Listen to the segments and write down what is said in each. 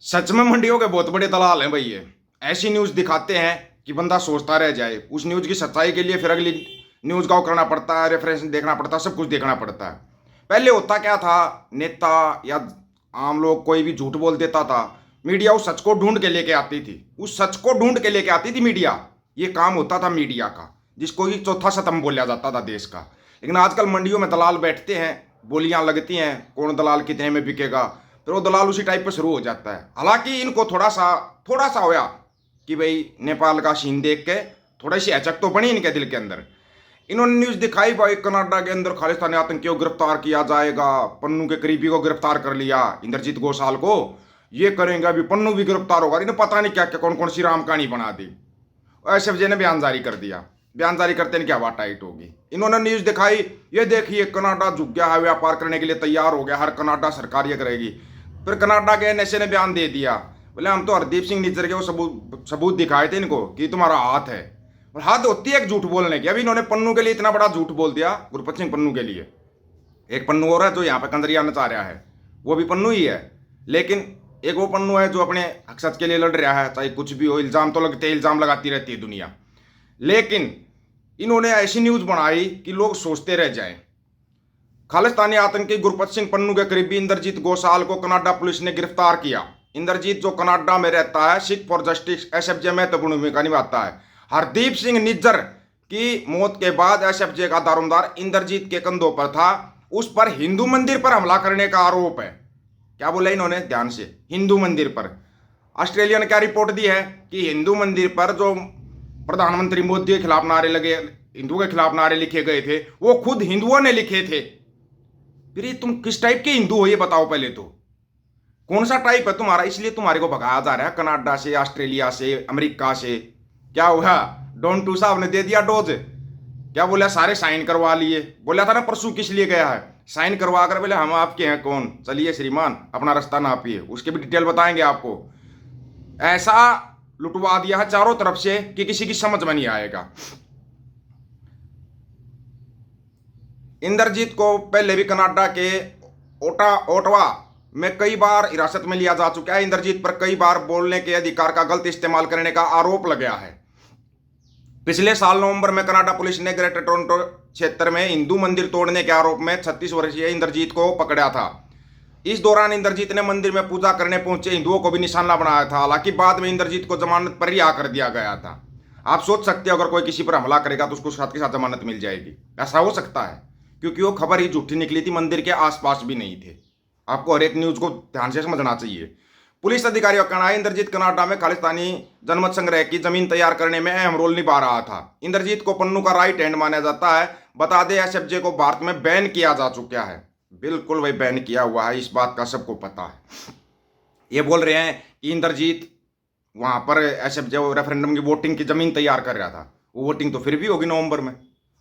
सच में मंडियों के बहुत बड़े दलाल हैं भाई ये। ऐसी न्यूज दिखाते हैं कि बंदा सोचता रह जाए। उस न्यूज की सच्चाई के लिए फिर अगली न्यूज का वो करना पड़ता है, रेफरेंस देखना पड़ता है, सब कुछ देखना पड़ता है। पहले होता क्या था, नेता या आम लोग कोई भी झूठ बोल देता था, मीडिया उस सच को ढूंढ के लेके आती थी। उस सच को ढूंढ के लेके आती थी मीडिया। ये काम होता था मीडिया का, जिसको कि चौथा स्तंभ बोला जाता था देश का। लेकिन आजकल मंडियों में दलाल बैठते हैं, बोलियां लगती हैं कौन दलाल कितने में बिकेगा, फिर वो दलाल उसी टाइप पर शुरू हो जाता है। हालांकि इनको थोड़ा सा होया कि भाई नेपाल का सीन देख के थोड़ी सी अचक तो बनी इनके दिल के अंदर। इन्होंने न्यूज दिखाई भाई कनाडा के अंदर खालिस्तानी आतंकियों को गिरफ्तार किया जाएगा, पन्नू के करीबी को गिरफ्तार कर लिया, इंद्रजीत घोषाल को ये करेंगे, अभी पन्नू भी गिरफ्तार होगा। इन्हें पता नहीं क्या क्या कौन कौन सी राम कहानी बना दी। एसएफजे ने बयान जारी कर दिया। बयान जारी करते हैं क्या हवा टाइट होगी। इन्होंने न्यूज दिखाई, ये देखिए कनाडा झुक गया है, व्यापार करने के लिए तैयार हो गया, हर कनाडा सरकार ये करेगी। फिर कनाडा के एनएसए ने बयान दे दिया, बोले हम तो हरदीप सिंह निज्जर के वो सबूत दिखाए थे इनको कि तुम्हारा हाथ है। और हद होती है एक झूठ बोलने की। अभी इन्होंने पन्नू के लिए इतना बड़ा झूठ बोल दिया, गुरपत सिंह पन्नू के लिए। एक पन्नू और है जो यहाँ पे कंदरिया नचा रहा है, वो भी पन्नू ही है। लेकिन एक वो पन्नू है जो अपने हक सच के लिए लड़ रहा है, चाहे कुछ भी हो। इल्जाम तो लगते हैं, इल्जाम लगाती रहती है दुनिया। लेकिन इन्होंने ऐसी न्यूज बनाई कि लोग सोचते रह जाएं। खालिस्तानी आतंकी गुरपत सिंह पन्नू के करीबी इंद्रजीत घोषाल को कनाडा पुलिस ने गिरफ्तार किया। इंद्रजीत जो कनाडा में रहता है, सिख फॉर जस्टिस एसएफजे में महत्वपूर्ण भूमिका निभाता है। हरदीप सिंह निज्जर की मौत के बाद एसएफजे का दारोमदार इंद्रजीत के कंधों पर था। उस पर हिंदू मंदिर पर हमला करने का आरोप है। क्या बोला इन्होंने, ध्यान से, हिंदू मंदिर पर। ऑस्ट्रेलिया ने क्या रिपोर्ट दी है कि हिंदू मंदिर पर जो प्रधानमंत्री मोदी के खिलाफ नारे लगे, हिंदुओं के खिलाफ नारे लिखे गए थे, वो खुद हिंदुओं ने लिखे थे। फिर ये तुम किस टाइप के हिंदू हो ये बताओ पहले तो। कौन सा टाइप है तुम्हारा, इसलिए तुम्हारे को भगाया जा रहा है कनाडा से, ऑस्ट्रेलिया से, अमेरिका से। क्या हुआ, डॉन टू साहब ने दे दिया डोज। क्या बोला, सारे साइन करवा लिए। बोला था ना परसों किस लिए गया है, साइन करवा कर बोले हम आपके हैं कौन, चलिए श्रीमान अपना रास्ता नापिए। उसके भी डिटेल बताएंगे आपको। ऐसा लुटवा दिया है चारों तरफ से कि किसी की समझ में नहीं आएगा। इंद्रजीत को पहले भी कनाडा के ओटावा में कई बार हिरासत में लिया जा चुका है। इंद्रजीत पर कई बार बोलने के अधिकार का गलत इस्तेमाल करने का आरोप लगाया है। पिछले साल नवंबर में कनाडा पुलिस ने ग्रेटर टोरंटो क्षेत्र में हिंदू मंदिर तोड़ने के आरोप में 36 वर्षीय इंद्रजीत को पकड़ा था। इस दौरान इंद्रजीत ने मंदिर में पूजा करने पहुंचे हिंदुओं को भी निशाना बनाया था। हालांकि बाद में इंद्रजीत को जमानत पर रिहा कर दिया गया था। आप सोच सकते हो अगर कोई किसी पर हमला करेगा तो उसको साथ के साथ जमानत मिल जाएगी। ऐसा हो सकता है क्योंकि वो खबर ही झूठी निकली थी, मंदिर के आसपास भी नहीं थे। आपको हर एक न्यूज को ध्यान से समझना चाहिए। पुलिस अधिकारियों का कहना है इंद्रजीत कनाडा में खालिस्तानी जनमत संग्रह की जमीन तैयार करने में अहम रोल निभा रहा था। इंद्रजीत को पन्नू का राइट हैंड माना जाता है। बता दें एसएफजे को भारत में बैन किया जा चुका है। बिल्कुल भाई बैन किया हुआ है, इस बात का सबको पता है। ये बोल रहे हैं कि इंद्रजीत वहां पर एसएफजे रेफरेंडम की वोटिंग की जमीन तैयार कर रहा था। वो वोटिंग तो फिर भी होगी नवंबर में,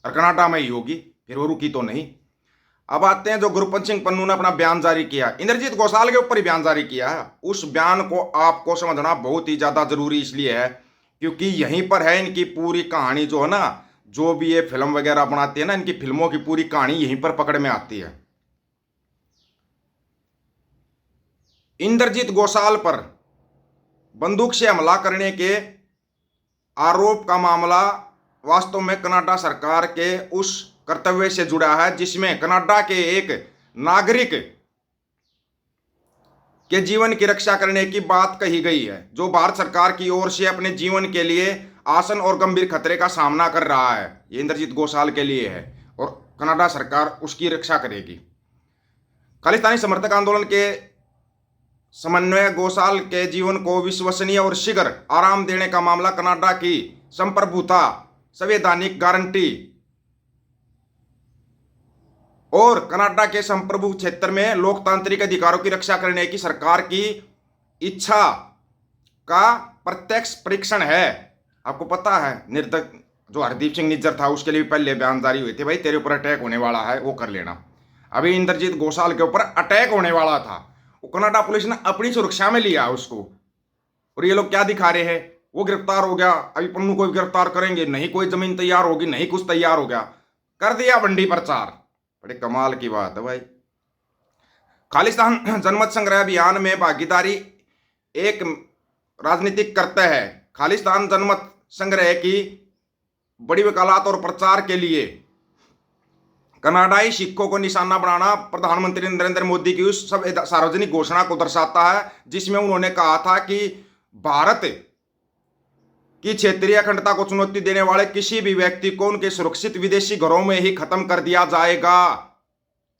और कनाडा में ही होगी, फिर वो रुकी तो नहीं। अब आते हैं जो गुरपत सिंह पन्नू ने अपना बयान जारी किया, इंद्रजीत घोषाल के ऊपर ही बयान जारी किया है। उस बयान को आपको समझना बहुत ही ज्यादा जरूरी इसलिए है क्योंकि यहीं पर है इनकी पूरी कहानी। जो है ना, जो भी ये फिल्म वगैरह बनाते हैं ना, इनकी फिल्मों की पूरी कहानी यहीं पर पकड़ में आती है। इंद्रजीत घोषाल पर बंदूक से हमला करने के आरोप का मामला वास्तव में कनाडा सरकार के उस कर्तव्य से जुड़ा है जिसमें कनाडा के एक नागरिक के जीवन की रक्षा करने की बात कही गई है, जो भारत सरकार की ओर से अपने जीवन के लिए आसन और गंभीर खतरे का सामना कर रहा है। ये इंद्रजीत घोषाल के लिए है और कनाडा सरकार उसकी रक्षा करेगी। खालिस्तानी समर्थक आंदोलन के समन्वय घोषाल के जीवन को विश्वसनीय और शीघ्र आराम देने का मामला कनाडा की संप्रभुता, संवैधानिक गारंटी और कनाडा के संप्रभु क्षेत्र में लोकतांत्रिक अधिकारों की रक्षा करने की सरकार की इच्छा का प्रत्यक्ष परीक्षण है। आपको पता है निर्दक जो हरदीप सिंह निज्जर था उसके लिए पहले बयान जारी हुए थे, भाई तेरे ऊपर अटैक होने वाला है, वो कर लेना। अभी इंद्रजीत घोषाल के ऊपर अटैक होने वाला था, वो कनाडा पुलिस ने अपनी सुरक्षा में लिया उसको। और ये लोग क्या दिखा रहे हैं, वो गिरफ्तार हो गया, अभी पन्नू को भी गिरफ्तार करेंगे, नहीं कोई जमीन तैयार होगी, नहीं कुछ तैयार हो गया, कर दिया बंडी प्रचार। बड़े कमाल की बात है भाई। खालिस्तान जनमत संग्रह अभियान में भागीदारी एक राजनीतिक करते हैं खालिस्तान जनमत संग्रह की बड़ी वकालत और प्रचार के लिए कनाडाई सिखों को निशाना बनाना प्रधानमंत्री नरेंद्र मोदी की उस सब सार्वजनिक घोषणा को दर्शाता है जिसमें उन्होंने कहा था कि भारत की क्षेत्रीय अखंडता को चुनौती देने वाले किसी भी व्यक्ति को उनके सुरक्षित विदेशी घरों में ही खत्म कर दिया जाएगा।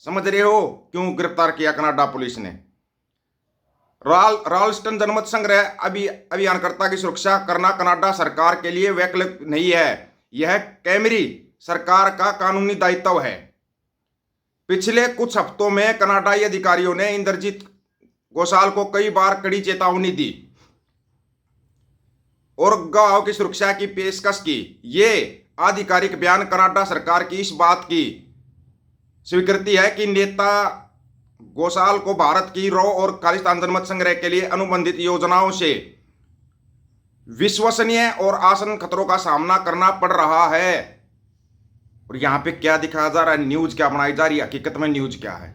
समझ रहे हो क्यों गिरफ्तार किया कनाडा पुलिस ने? राल्स्टन जनमत संग्रह अभियानकर्ता की सुरक्षा करना कनाडा सरकार के लिए वैकल्पिक नहीं है, यह कैमरी सरकार का कानूनी दायित्व है। पिछले कुछ हफ्तों में कनाडाई अधिकारियों ने इंद्रजीत घोषाल को कई बार कड़ी चेतावनी दी और गवाहों की सुरक्षा की पेशकश की। ये आधिकारिक बयान कनाडा सरकार की इस बात की स्वीकृति है कि नेता घोषाल को भारत की रॉ और खालिस्तान जनमत संग्रह के लिए अनुबंधित योजनाओं से विश्वसनीय और आसन खतरों का सामना करना पड़ रहा है। और यहां पे क्या दिखाया जा रहा है, न्यूज क्या बनाई जा रही है, हकीकत में न्यूज क्या है,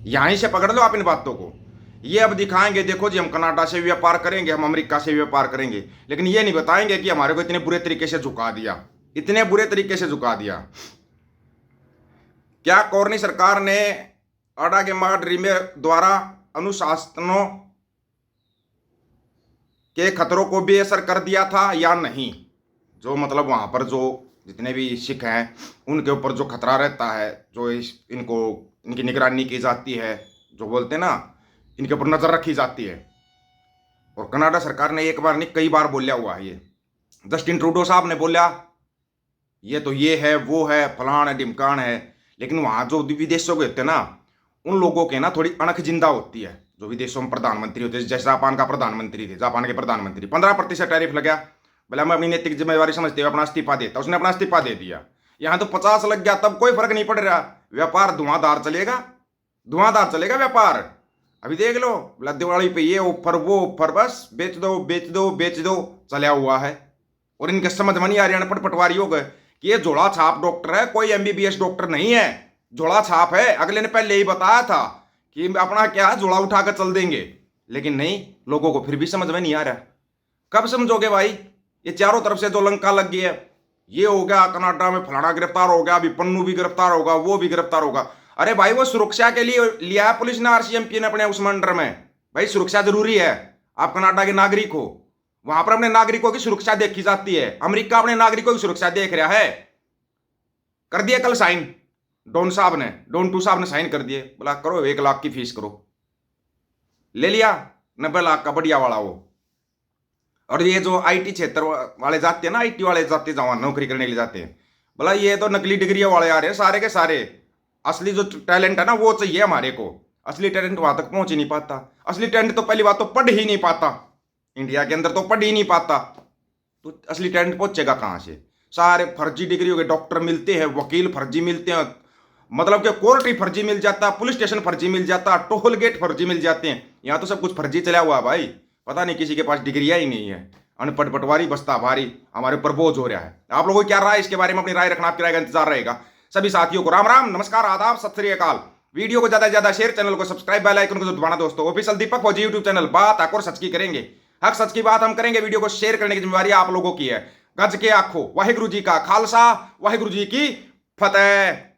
यहीं से पकड़ लो आप इन बातों को। ये अब दिखाएंगे, देखो जी हम कनाडा से व्यापार करेंगे, हम अमेरिका से व्यापार करेंगे, लेकिन ये नहीं बताएंगे कि हमारे को इतने बुरे तरीके से झुका दिया, इतने बुरे तरीके से झुका दिया। क्या कॉर्नी सरकार ने अडा के मार्ड रिमे द्वारा अनुशासनों के खतरों को बेअसर कर दिया था या नहीं? जो मतलब वहां पर जो जितने भी सिख हैं उनके ऊपर जो खतरा रहता है, जो इनकी निगरानी की जाती है, जो बोलते हैं ना इनके ऊपर नजर रखी जाती है। और कनाडा सरकार ने एक बार नहीं कई बार बोलिया हुआ है। ये जस्टिन ट्रूडो साहब ने बोला ये तो ये है वो है फलान है ढिमकान है, लेकिन वहां जो विदेशों के होते हैं ना उन लोगों के ना थोड़ी अणख जिंदा होती है। जो विदेशों में प्रधानमंत्री होते हैं, जैसे जापान का प्रधानमंत्री थे, जापान के प्रधानमंत्री 15% टैरिफ लग गया, बोला मैं अपनी नैतिक जिम्मेवारी समझते हुए अपना इस्तीफा देता, उसने अपना इस्तीफा दे दिया। यहां तो 50 लग गया, तब कोई फर्क नहीं पड़ रहा, व्यापार धुआंधार चलेगा, धुआंधार चलेगा व्यापार। अभी देख लो बोला दिवाली पे ये ऑफर वो ऑफर, बस बेच दो बेच दो बेच दो चला हुआ है। और इनके समझ में नहीं आ रही अनपढ़ पटवारी हो गए कि ये झोला छाप डॉक्टर है, कोई MBBS डॉक्टर नहीं है, झोला छाप है। अगले ने पहले ही बताया था कि अपना क्या झोला उठाकर चल देंगे, लेकिन नहीं, लोगों को फिर भी समझ में नहीं आ रहा। कब समझोगे भाई? ये चारों तरफ से जो लंका लग गई है, ये हो गया कनाडा में फलाना गिरफ्तार हो गया, अभी पन्नू भी गिरफ्तार होगा, वो भी गिरफ्तार होगा। अरे भाई वो सुरक्षा के लिए लिया है पुलिस ने, RCMP ने अपने उस मंडर में। भाई सुरक्षा जरूरी है, आप कनाडा के नागरिक हो, वहां पर अपने नागरिकों की सुरक्षा देखी जाती है। अमेरिका अपने नागरिकों की सुरक्षा देख रहा है। कर दिया कल साइन डोन टू साहब ने साइन कर दिए, बोला करो 1 लाख की फीस करो, ले लिया 90 लाख का बढ़िया वाला वो। और ये जो IT क्षेत्र वाले जाते हैं ना, IT वाले जाते जवान नौकरी करने के लिए जाते हैं, बोला ये तो नकली डिग्री वाले आ रहे हैं सारे के सारे, असली जो टैलेंट है ना वो चाहिए हमारे को। असली टैलेंट वहां तक पहुंच ही नहीं पाता। असली टैलेंट तो पहली बात तो पढ़ ही नहीं पाता, इंडिया के अंदर तो पढ़ ही नहीं पाता, तो असली टैलेंट पहुंचेगा कहां से? सारे फर्जी डिग्रियों के डॉक्टर मिलते हैं, वकील फर्जी मिलते हैं, मतलब कि कोर्ट ही फर्जी मिल जाता, पुलिस स्टेशन फर्जी मिल जाता, टोल गेट फर्जी मिल जाते हैं। यहाँ तो सब कुछ फर्जी चला हुआ भाई, पता नहीं किसी के पास डिग्रियां ही नहीं है। अनपढ़ पटवारी बस्ता भारी हमारे ऊपर बोझ हो रहा है। आप लोगों को क्या राय, इसके बारे में अपनी राय रखना, आपकी राय का इंतजार रहेगा। सभी साथियों को राम राम, नमस्कार, आदाब, सत श्री अकाल। वीडियो को ज्यादा से ज्यादा शेयर, चैनल को सब्सक्राइब, बेल आइकन को दबाना दोस्तों। ऑफिशियल दीपक फौजी यूट्यूब चैनल, बात हक और सच की करेंगे, हक सच की बात हम करेंगे। वीडियो को शेयर करने की जिम्मेवारी आप लोगों की है। गज के आखो वाहिगुरु जी का खालसा, वाहिगुरु जी की फतेह।